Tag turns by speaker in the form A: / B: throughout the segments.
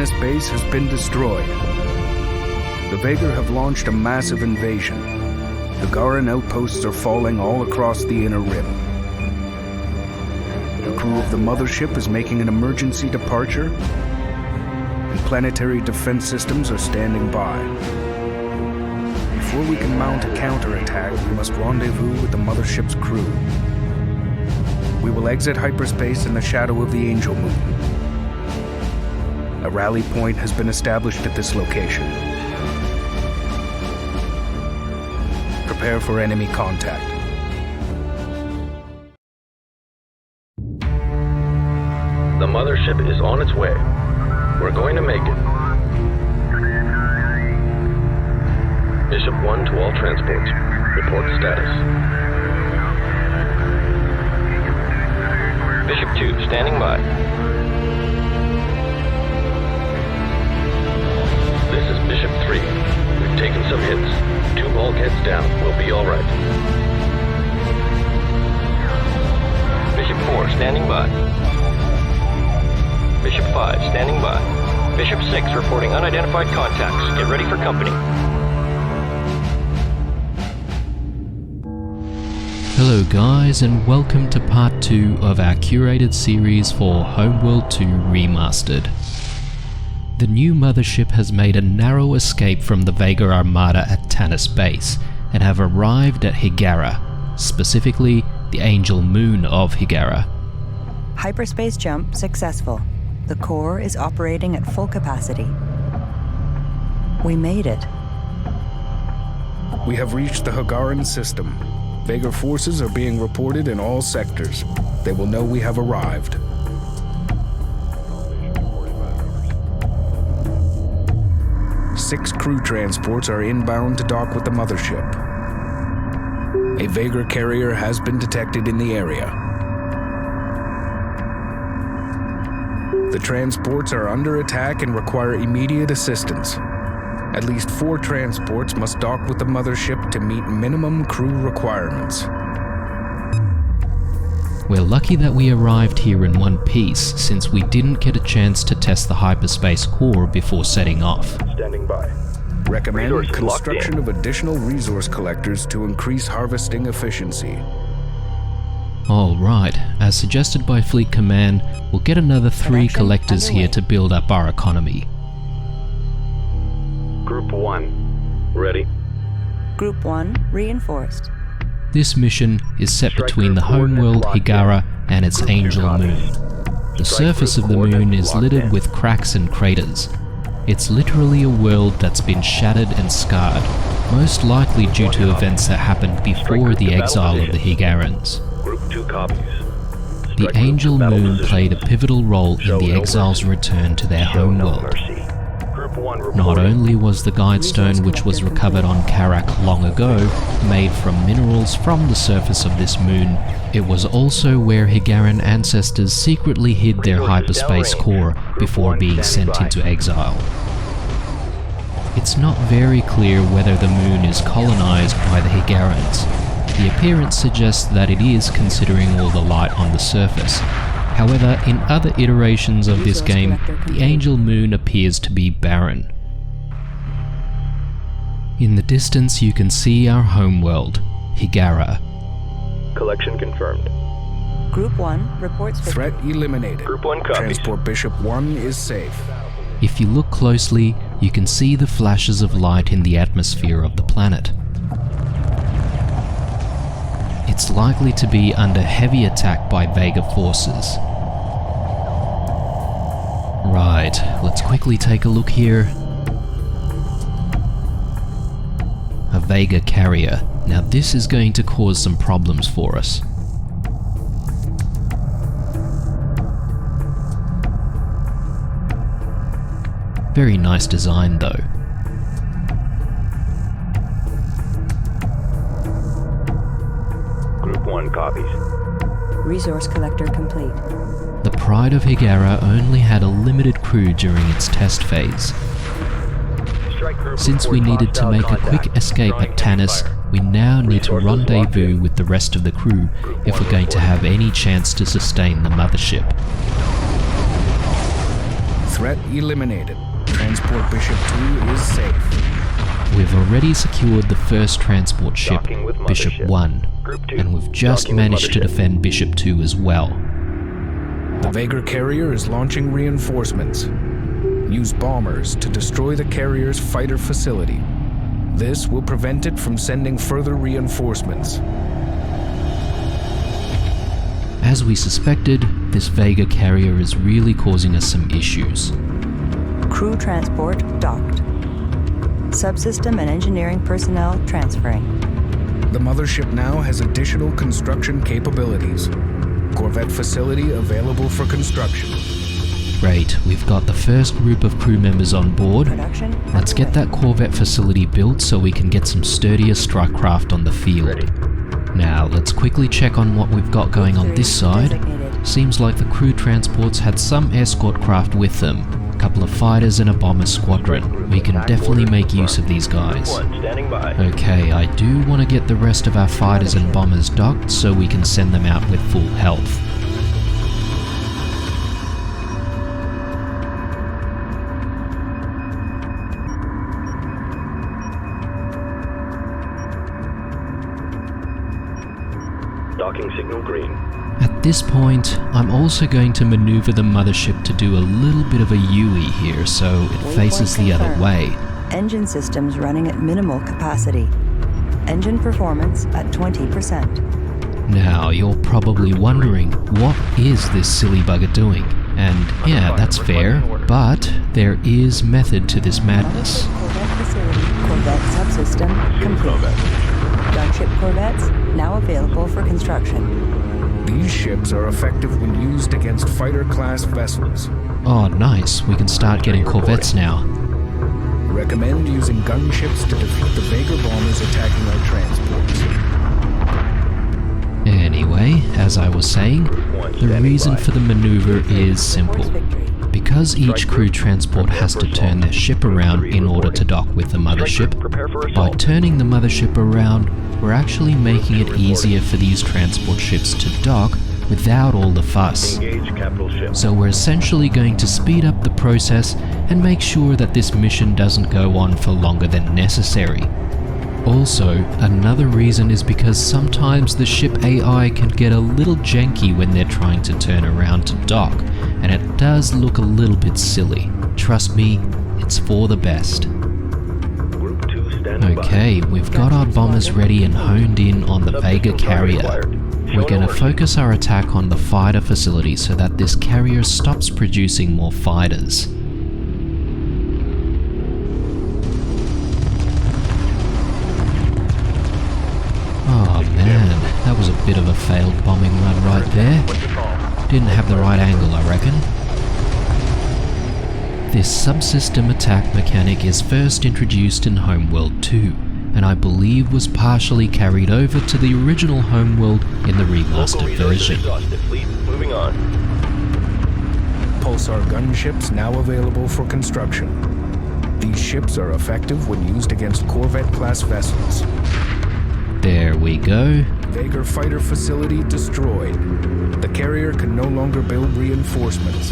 A: Tannis base has been destroyed. The Vaygr have launched a massive invasion. The Higaran outposts are falling all across the Inner Rim. The crew of the mothership is making an emergency departure, and planetary defense systems are standing by. Before we can mount a counterattack, we must rendezvous with the mothership's crew. We will exit hyperspace in the shadow of the Angel Moon. A rally point has been established at this location. Prepare for enemy contact.
B: The mothership is on its way. We're going to make it. Bishop 1 to all transports. Report status.
C: Bishop 2, standing by.
B: This is Bishop 3. We've taken some hits. 2 bulkheads down. We'll be all right.
C: Bishop 4, standing by. Bishop 5, standing by. Bishop 6, reporting unidentified contacts. Get ready for company.
D: Hello guys, and welcome to part 2 of our curated series for Homeworld 2 Remastered. The new mothership has made a narrow escape from the Vaygr armada at Tannis base and have arrived at Hiigara, specifically the Angel Moon of Hiigara.
E: Hyperspace jump successful. The core is operating at full capacity. We made it.
A: We have reached the Higaran system. Vaygr forces are being reported in all sectors. They will know we have arrived. Six crew transports are inbound to dock with the mothership. A Vaygr carrier has been detected in the area. The transports are under attack and require immediate assistance. At least 4 transports must dock with the mothership to meet minimum crew requirements.
D: We're lucky that we arrived here in one piece, since we didn't get a chance to test the hyperspace core before setting off.
B: Standing by.
A: Recommend
B: Resources
A: construction of additional resource collectors to increase harvesting efficiency.
D: Alright, as suggested by Fleet Command, we'll get another 3 collectors here to build up our economy.
B: Group 1. Ready.
E: Group 1 reinforced.
D: This mission is set between the Homeworld Hiigara and its Angel Moon. The surface of the moon is littered with cracks and craters. It's literally a world that's been shattered and scarred, most likely due to events that happened before the exile of the Higarans.
B: Group 2 copies.
D: The Angel Moon played a pivotal role in the exiles' return to their homeworld. Not only was the Guidestone, which was recovered on Karak long ago, made from minerals from the surface of this moon, it was also where Higaran ancestors secretly hid their hyperspace core before being sent into exile. It's not very clear whether the moon is colonized by the Higarans. The appearance suggests that it is, considering all the light on the surface. However, in other iterations of this game, the Angel Moon appears to be barren. In the distance you can see our homeworld, Hiigara.
B: Collection confirmed.
E: Group 1 reports
A: Threat eliminated.
B: Group 1 copies.
A: Transport Bishop 1 is safe.
D: If you look closely, you can see the flashes of light in the atmosphere of the planet. It's likely to be under heavy attack by Vaygr forces. Right, let's quickly take a look here. A Vaygr carrier. Now this is going to cause some problems for us. Very nice design though.
B: Group 1 copies.
E: Resource collector complete.
D: The Pride of Hiigara only had a limited crew during its test phase. Since we needed to make a quick escape at Tannis, we now need to rendezvous with the rest of the crew if we're going to have any chance to sustain the mothership.
A: Threat eliminated. Transport Bishop 2 is safe.
D: We've already secured the first transport ship,
C: Docking with
D: Bishop
C: mothership.
D: 1,
C: Group 2.
D: and we've just
C: Docking with
D: managed to
C: mothership.
D: defend Bishop 2 as well.
A: The Vaygr carrier is launching reinforcements. Use bombers to destroy the carrier's fighter facility. This will prevent it from sending further reinforcements.
D: As we suspected, this Vaygr carrier is really causing us some issues.
E: Crew transport docked. Subsystem and engineering personnel transferring.
A: The mothership now has additional construction capabilities. Corvette facility available for construction.
D: Great, we've got the first group of crew members on board.
E: Production
D: Let's get that Corvette facility built so we can get some sturdier strike craft on the field.
C: Ready.
D: Now, let's quickly check on what we've got going on this side.
E: Designated.
D: Seems like the crew transports had some escort craft with them. A couple of fighters and a bomber squadron. We can definitely make use of these guys.
C: 1 standing by.
D: Okay, I do want to get the rest of our fighters and bombers docked so we can send them out with full health.
C: Docking signal green.
D: At this point, I'm also going to maneuver the mothership to do a little bit of a U-ey here so it faces the other way.
E: Engine systems running at minimal capacity. Engine performance at 20%.
D: Now, you're probably wondering, what is this silly bugger doing? And yeah, that's fair, but there is method to this madness.
E: Corvette facility, Corvette subsystem complete. Gunship corvettes now available for construction.
A: These ships are effective when used against fighter-class vessels.
D: Oh, nice, we can start getting corvettes now.
A: Recommend using gunships to defeat the Vaygr bombers attacking our transports.
D: Anyway, as I was saying, the reason for the maneuver is simple. Because each crew transport has to turn their ship around in order to dock with the mothership,
C: Prepare for
D: by
C: assault.
D: turning the mothership around, we're actually making it easier for these transport ships to dock without all the fuss.
C: Engage capital ship.
D: So we're essentially going to speed up the process and make sure that this mission doesn't go on for longer than necessary. Also, another reason is because sometimes the ship AI can get a little janky when they're trying to turn around to dock, and it does look a little bit silly. Trust me, it's for the best.
C: Group 2 standing by.
D: Okay, we've got our bombers ready and honed in on the Vaygr carrier. We're going to focus our attack on the fighter facility so that this carrier stops producing more fighters. Oh man, that was a bit of a failed bombing run right there.
C: What's your call?
D: Didn't have the right angle, I reckon. This subsystem attack mechanic is first introduced in Homeworld 2, and I believe was partially carried over to the original Homeworld in the remastered
C: Local resources
D: version.
C: exhausted. Fleet moving on.
A: Pulsar gunships now available for construction. These ships are effective when used against Corvette-class vessels.
D: There we go.
A: Vaygr fighter facility destroyed. The carrier can no longer build reinforcements.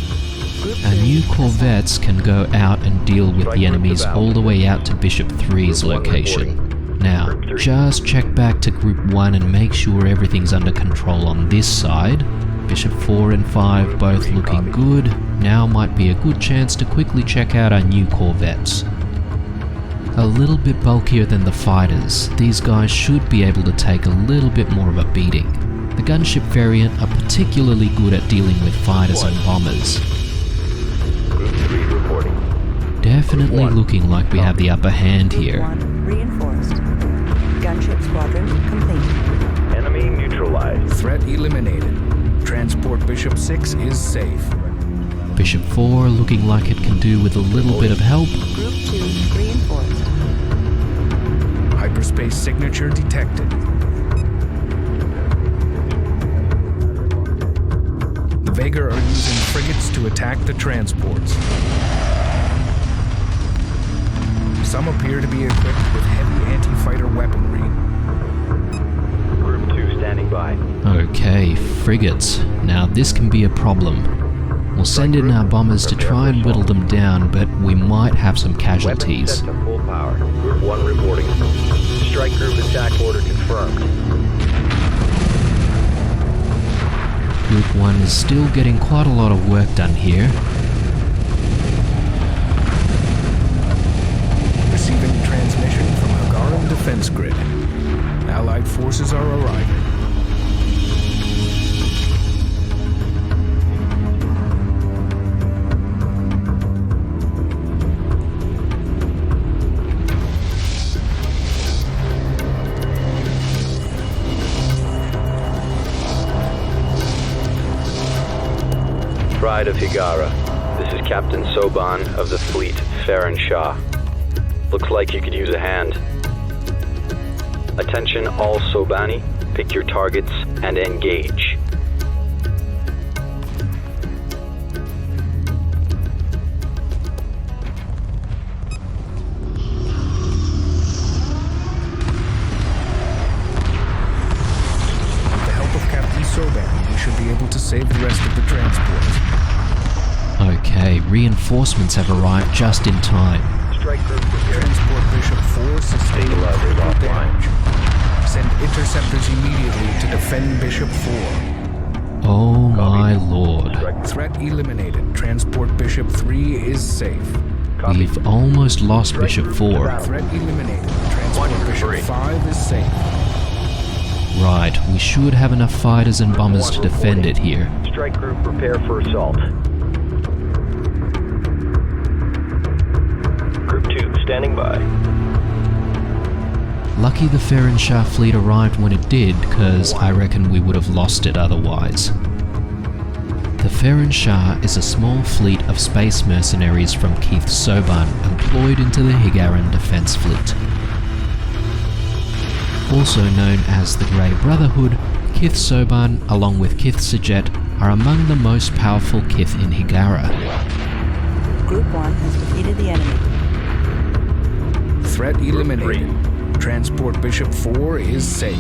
D: Our new corvettes can go out and deal with the enemies all the way out to Bishop 3's location. Now, just check back to Group 1 and make sure everything's under control on this side. Bishop 4 and 5 both looking good. Now might be a good chance to quickly check out our new corvettes. A little bit bulkier than the fighters, these guys should be able to take a little bit more of a beating. The gunship variant are particularly good at dealing with fighters and bombers.
C: Group 3 reporting.
D: Definitely looking like we have the upper hand
E: Group
D: here.
E: 1 reinforced. Gunship squadron complete.
C: Enemy neutralized.
A: Threat eliminated. Transport Bishop 6 is safe.
D: Bishop 4 looking like it can do with a little bit of help.
E: Group 2 reinforced.
A: Hyperspace signature detected. The Vaygr are using frigates to attack the transports. Some appear to be equipped with heavy anti-fighter weaponry.
C: Group 2 standing by.
D: Okay, frigates. Now this can be a problem. We'll send in our bombers to try and whittle them down, but we might have some
C: Weapons
D: casualties.
C: set to full power. Group 1 reporting. Strike group attack order confirmed.
D: Group 1 is still getting quite a lot of work done here.
A: Receiving transmission from Higaran defense grid. Allied forces are arriving.
B: Pride of Higara. This is Captain Soban of the fleet, Farron Shah. Looks like you could use a hand. Attention all Sobani, pick your targets and engage.
A: With the help of Captain Soban, we should be able to save the rest of the transport.
D: Okay, reinforcements have arrived just in time.
C: Strike group prepared.
A: Transport Bishop 4 sustained
C: Stabilizers
A: critical
C: offline.
A: damage. Send interceptors immediately to defend Bishop 4.
D: Oh my lord.
A: Threat eliminated. Transport Bishop 3 is safe.
C: Copy.
D: We've almost lost Bishop 4.
A: Threat eliminated. Transport Bishop 5 is safe.
D: Right, we should have enough fighters and bombers to defend it here.
C: Strike group prepare for assault. Group 2 standing by.
D: Lucky the Farron Shah fleet arrived when it did, cause I reckon we would have lost it otherwise. The Farron Shah is a small fleet of space mercenaries from Keith Soban employed into the Higaran defense fleet. Also known as the Grey Brotherhood, Kith Soban along with Kith Sajet are among the most powerful Kith in Higara.
E: Group 1 has defeated the enemy.
A: Threat eliminated. Transport Bishop 4 is safe.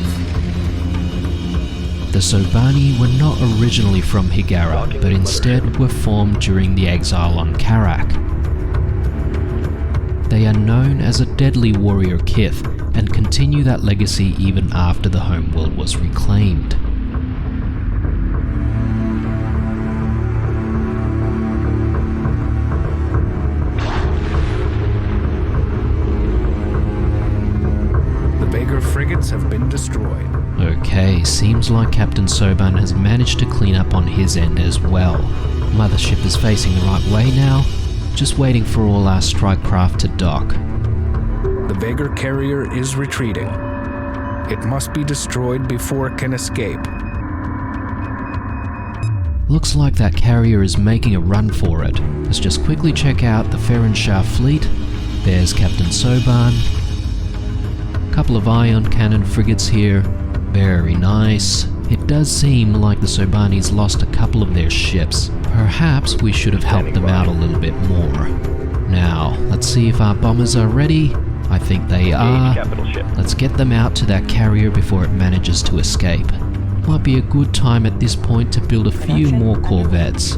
D: The Sobani were not originally from Higara, but instead were formed during the exile on Karak. They are known as a deadly warrior Kith, and continue that legacy even after the Homeworld was reclaimed.
A: The Vaygr frigates have been destroyed.
D: Okay, seems like Captain Soban has managed to clean up on his end as well. Mothership is facing the right way now, just waiting for all our strike craft to dock.
A: The Vaygr carrier is retreating. It must be destroyed before it can escape.
D: Looks like that carrier is making a run for it. Let's just quickly check out the Farron Shah fleet. There's Captain Soban. Couple of ion cannon frigates here. Very nice. It does seem like the Sobanis lost a couple of their ships. Perhaps we should have helped them out a little bit more. Now, let's see if our bombers are ready. I think they are.
C: Capital ship.
D: Let's get them out to that carrier before it manages to escape. Might be a good time at this point to build a few more corvettes.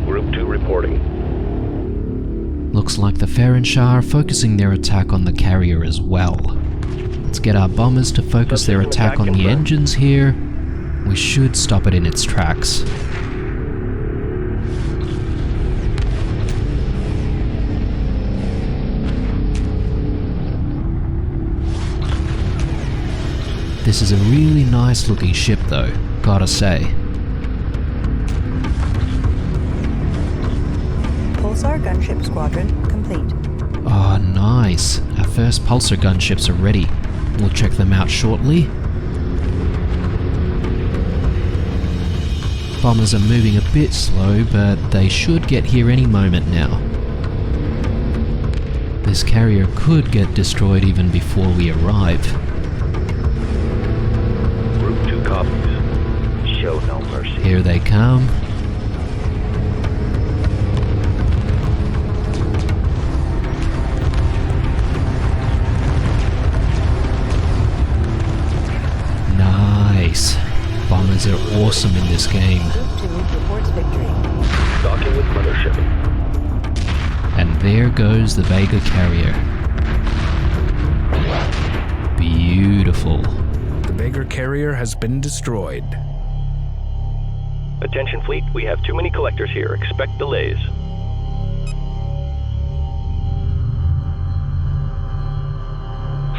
B: Group 2 reporting.
D: Looks like the Farron Shah are focusing their attack on the carrier as well. Let's get our bombers to focus their attack on the engines here. We should stop it in its tracks. This is a really nice looking ship though, gotta say.
E: Pulsar gunship squadron complete.
D: Oh nice, our first pulsar gunships are ready. We'll check them out shortly. Bombers are moving a bit slow, but they should get here any moment now. This carrier could get destroyed even before we arrive.
C: Group 2 copies. Show no mercy.
D: Here they come. this game.
E: Group 2 reports victory.
B: Docking with mothership.
D: And there goes the Vaygr carrier. Beautiful.
A: The Vaygr carrier has been destroyed.
C: Attention fleet, we have too many collectors here. Expect delays.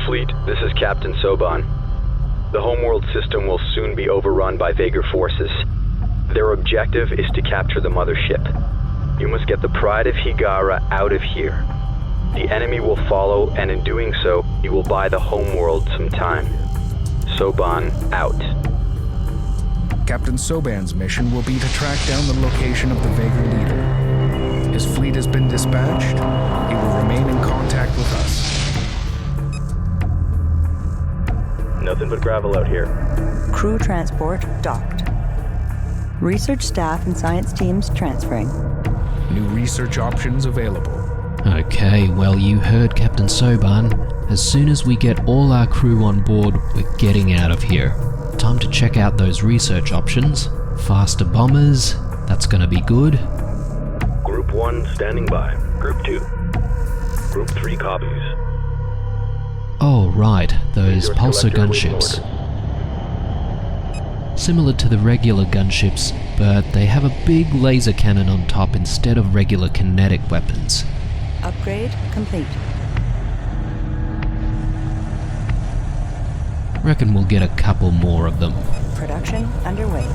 B: Fleet, this is Captain Soban. The Homeworld system will soon be overrun by Vaygr forces. Their objective is to capture the mothership. You must get the Pride of Hiigara out of here. The enemy will follow, and in doing so, you will buy the Homeworld some time. Soban, out.
A: Captain Soban's mission will be to track down the location of the Vaygr leader. His fleet has been dispatched. He will remain in contact with us.
C: Nothing but gravel out here.
E: Crew transport docked. Research staff and science teams transferring.
A: New research options available.
D: Okay, well, you heard Captain Soban. As soon as we get all our crew on board, we're getting out of here. Time to check out those research options. Faster bombers, that's gonna be good.
B: Group 1 standing by. Group 2. Group 3 copies.
D: Oh, right, those
B: Resource
D: pulsar
B: collector awaiting
D: gunships. Similar to the regular gunships, but they have a big laser cannon on top instead of regular kinetic weapons.
E: Upgrade complete.
D: Reckon we'll get a couple more of them.
E: Production underway.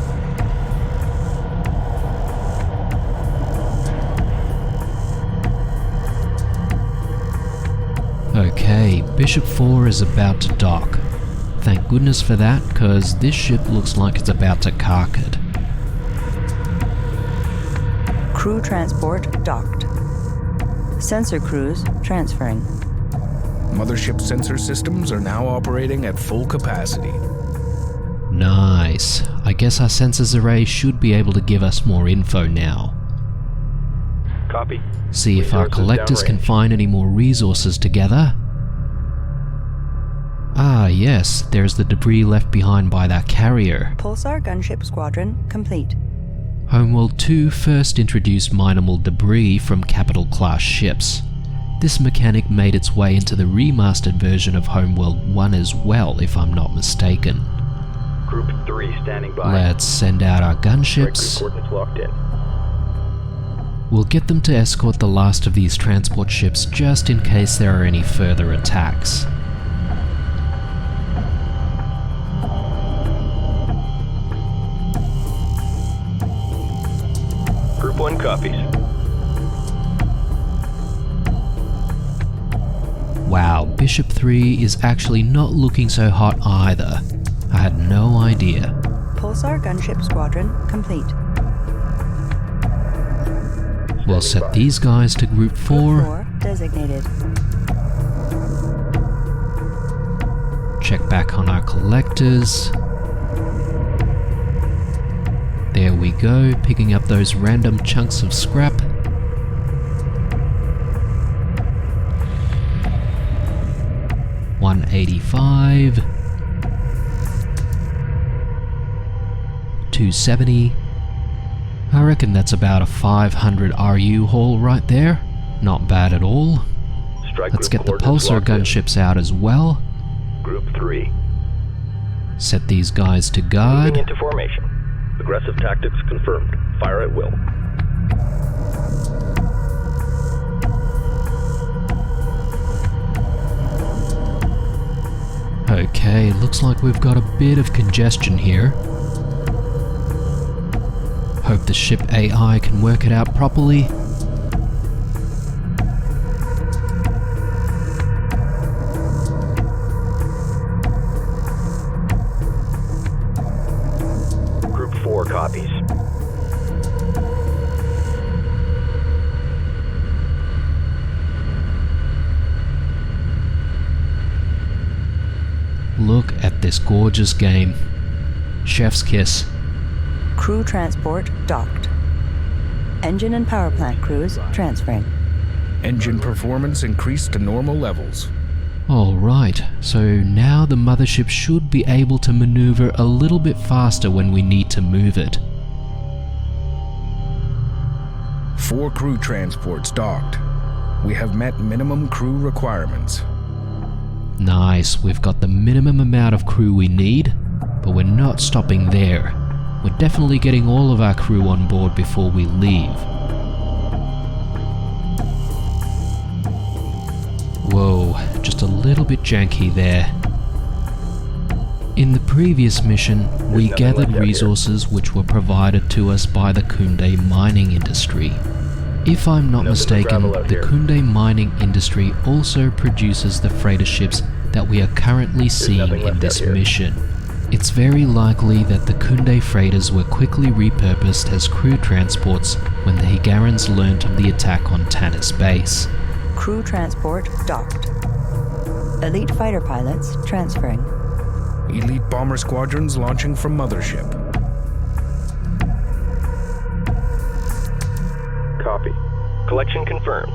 D: Okay, Bishop 4 is about to dock. Thank goodness for that, cause this ship looks like it's about to cark it.
E: Crew transport docked. Sensor crews transferring.
A: Mothership sensor systems are now operating at full capacity.
D: Nice. I guess our sensors array should be able to give us more info now.
C: Copy.
D: See if our
C: Resources
D: collectors can
C: downrange.
D: find any more resources together. Ah yes, there's the debris left behind by that carrier.
E: Pulsar gunship squadron complete.
D: Homeworld 2 first introduced mineable debris from capital class ships. This mechanic made its way into the remastered version of Homeworld 1 as well, if I'm not mistaken.
B: Group 3 standing by.
D: Let's send out our gunships.
C: Coordinates locked in.
D: We'll get them to escort the last of these transport ships just in case there are any further attacks.
C: Group 1 copies.
D: Wow, Bishop 3 is actually not looking so hot either. I had no idea.
E: Pulsar gunship squadron complete.
D: We'll set these guys to Group 4.
E: 4 designated.
D: Check back on our collectors. There we go, picking up those random chunks of scrap. $185, $270. I reckon that's about a 500 RU haul right there. Not bad at all.
B: Strike
D: Let's
B: group
D: get the
B: coordinates
D: pulsar
B: locked in.
D: gunships out as well.
B: Group 3.
D: Set these guys to
C: Moving
D: guard.
C: into formation.
B: Aggressive tactics confirmed. Fire at will.
D: Okay, looks like we've got a bit of congestion here. Hope the ship AI can work it out properly.
B: Group 4 copies.
D: Look at this gorgeous game. Chef's kiss.
E: Crew transport docked. Engine and power plant crews transferring.
A: Engine performance increased to normal levels.
D: Alright, so now the mothership should be able to maneuver a little bit faster when we need to move it.
A: 4 crew transports docked. We have met minimum crew requirements.
D: Nice, we've got the minimum amount of crew we need, but we're not stopping there. We're definitely getting all of our crew on board before we leave. Whoa, just a little bit janky there. In the previous mission, we gathered resources which were provided to us by the Kunde mining industry. If I'm not mistaken, the Kunde mining industry also produces the freighter ships that we are currently seeing in this mission. It's very likely that the Kunde freighters were quickly repurposed as crew transports when the Higarans learnt of the attack on Tanis base.
E: Crew transport docked. Elite fighter pilots transferring.
A: Elite bomber squadrons launching from mothership.
C: Copy. Collection confirmed.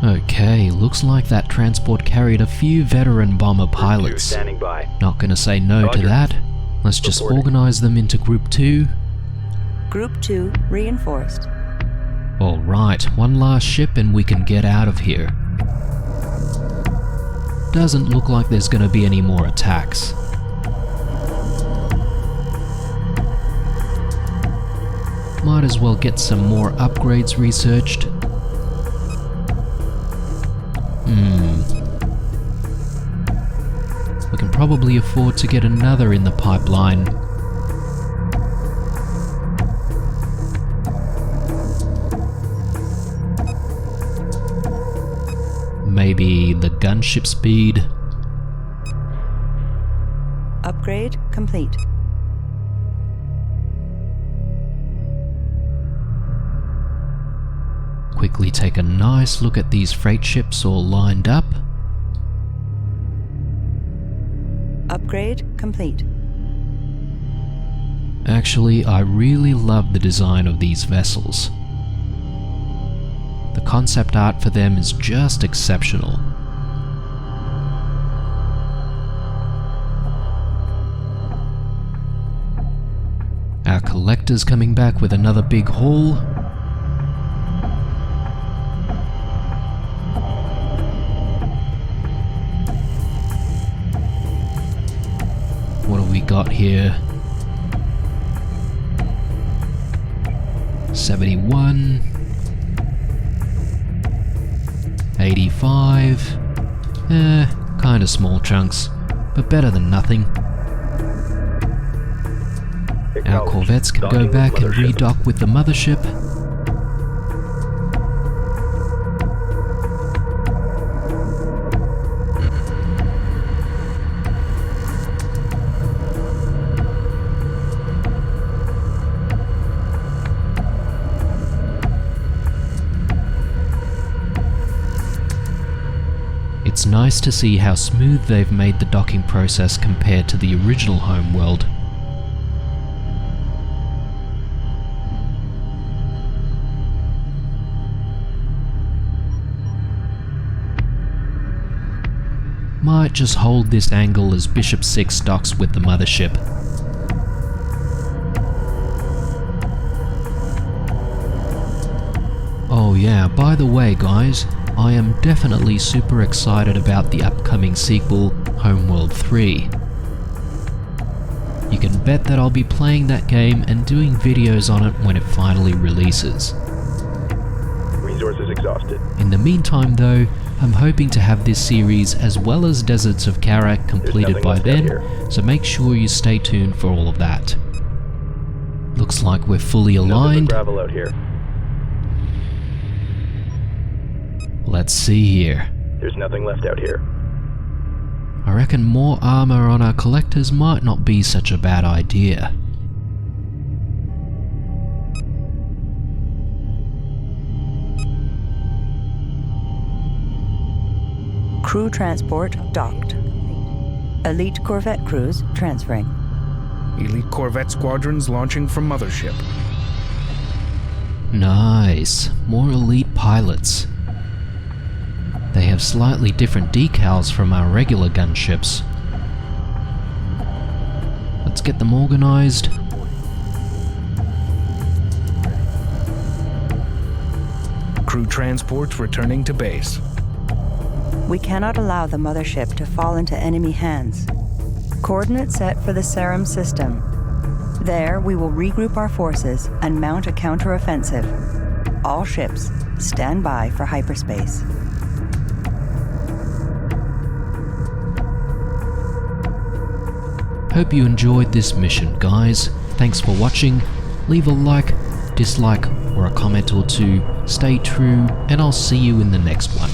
D: Okay, looks like that transport carried a few veteran bomber pilots.
B: Standing by.
D: Not gonna say no to
B: Roger.
D: that. Let's just organize them into Group 2.
E: Group 2 reinforced.
D: Alright, one last ship and we can get out of here. Doesn't look like there's gonna be any more attacks. Might as well get some more upgrades researched. We can probably afford to get another in the pipeline. Maybe the gunship speed.
E: Upgrade complete.
D: Quickly take a nice look at these freight ships all lined up.
E: Upgrade complete.
D: Actually, I really love the design of these vessels. The concept art for them is just exceptional. Our collector's coming back with another big haul. What have we got here? 71, 85, kinda small chunks, but better than nothing. Our corvettes can go back and redock with the mothership. It's nice to see how smooth they've made the docking process compared to the original Homeworld. Might just hold this angle as Bishop 6 docks with the mothership. Oh yeah, by the way guys, I am definitely super excited about the upcoming sequel, Homeworld 3. You can bet that I'll be playing that game and doing videos on it when it finally releases.
C: Resources exhausted.
D: In the meantime though, I'm hoping to have this series as well as Deserts of Karak completed by then, so make sure you stay tuned for all of that. Looks like we're fully aligned.
C: Gravel out here.
D: Let's see here.
C: There's nothing left out here.
D: I reckon more armor on our collectors might not be such a bad idea.
E: Crew transport docked. Elite corvette crews transferring.
A: Elite corvette squadrons launching from mothership.
D: Nice, more elite pilots. They have slightly different decals from our regular gunships. Let's get them organized.
A: transports returning to base.
E: We cannot allow the mothership to fall into enemy hands. Coordinates set for the Serum system. There, we will regroup our forces and mount a counteroffensive. All ships, stand by for hyperspace.
D: Hope you enjoyed this mission, guys. Thanks for watching. Leave a like, dislike, or a comment or two. Stay true, and I'll see you in the next one.